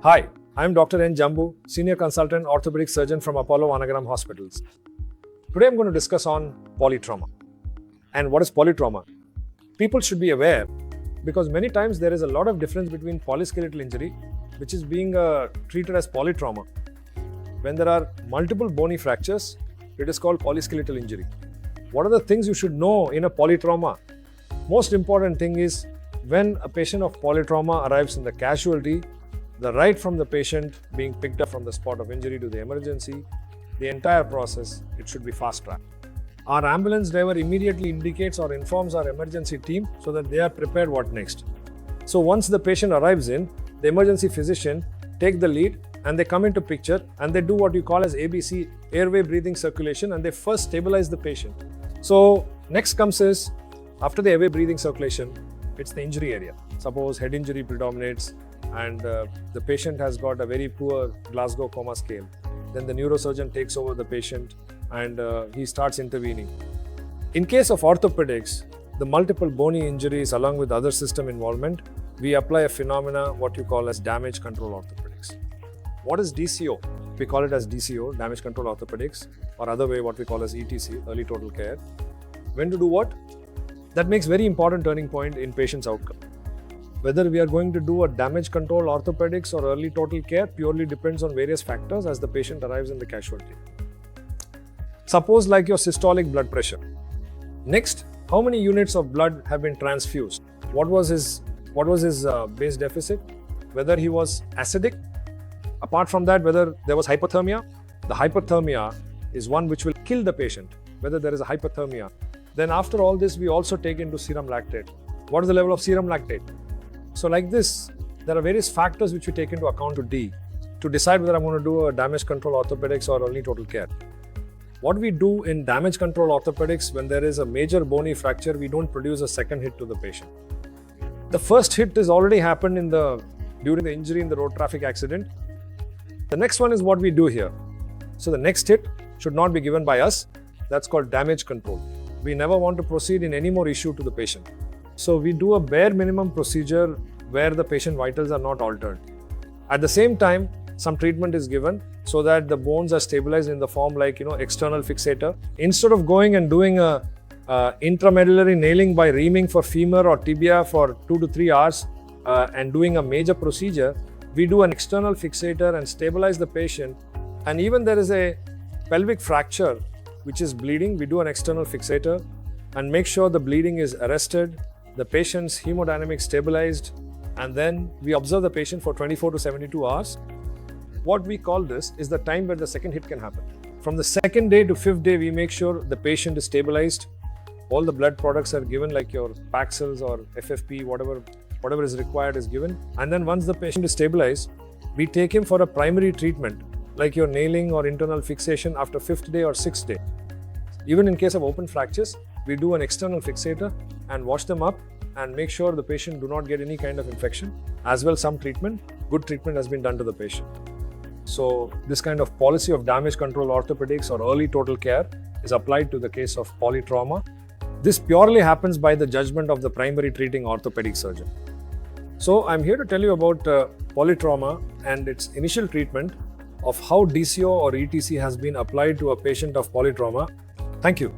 Hi, I'm Dr. N. Jambu, Senior Consultant Orthopedic Surgeon from Apollo Anagram Hospitals. Today I'm going to discuss on polytrauma. And what is polytrauma? People should be aware because many times there is a lot of difference between polyskeletal injury, which is being treated as polytrauma. When there are multiple bony fractures, it is called polyskeletal injury. What are the things you should know in a polytrauma? Most important thing is when a patient of polytrauma arrives in the casualty, the right from the patient being picked up from the spot of injury to the emergency, the entire process, it should be fast-tracked. Our ambulance driver immediately indicates or informs our emergency team so that they are prepared what next. So once the patient arrives in, the emergency physician take the lead and they come into picture and they do what you call as ABC, airway breathing circulation, and they first stabilize the patient. So next comes is, after the airway breathing circulation, it's the injury area. Suppose head injury predominates and the patient has got a very poor Glasgow coma scale. Then the neurosurgeon takes over the patient and he starts intervening. In case of orthopedics, the multiple bony injuries along with other system involvement, we apply a phenomena what you call as damage control orthopedics. What is DCO? We call it as DCO, damage control orthopedics, or other way what we call as ETC, early total care. When to do what? That makes very important turning point in patient's outcome. Whether we are going to do a damage control orthopedics or early total care purely depends on various factors as the patient arrives in the casualty. Suppose like your systolic blood pressure. Next, how many units of blood have been transfused? What was his base deficit? Whether he was acidic? Apart from that, whether there was hypothermia? The hypothermia is one which will kill the patient, whether there is a hypothermia. Then after all this, we also take into serum lactate. What is the level of serum lactate? So like this, there are various factors which we take into account to decide whether I'm going to do a damage control orthopedics or early total care. What we do in damage control orthopedics, when there is a major bony fracture, we don't produce a second hit to the patient. The first hit has already happened during the injury in the road traffic accident. The next one is what we do here. So the next hit should not be given by us. That's called damage control. We never want to proceed in any more issue to the patient. So we do a bare minimum procedure where the patient vitals are not altered. At the same time, some treatment is given so that the bones are stabilized in the form like external fixator. Instead of going and doing a intramedullary nailing by reaming for femur or tibia for 2 to 3 hours and doing a major procedure, we do an external fixator and stabilize the patient. And even there is a pelvic fracture which is bleeding, we do an external fixator and make sure the bleeding is arrested, the patient's hemodynamics stabilized, and then we observe the patient for 24 to 72 hours. What we call this is the time where the second hit can happen. From the second day to fifth day, we make sure the patient is stabilized. All the blood products are given like your Paxils or FFP, whatever is required is given. And then once the patient is stabilized, we take him for a primary treatment like your nailing or internal fixation after fifth day or sixth day. Even in case of open fractures, we do an external fixator and wash them up and make sure the patient do not get any kind of infection. As well, some treatment, good treatment has been done to the patient. So this kind of policy of damage control orthopedics or early total care is applied to the case of polytrauma. This purely happens by the judgment of the primary treating orthopedic surgeon. So I'm here to tell you about polytrauma and its initial treatment of how DCO or ETC has been applied to a patient of polytrauma. Thank you.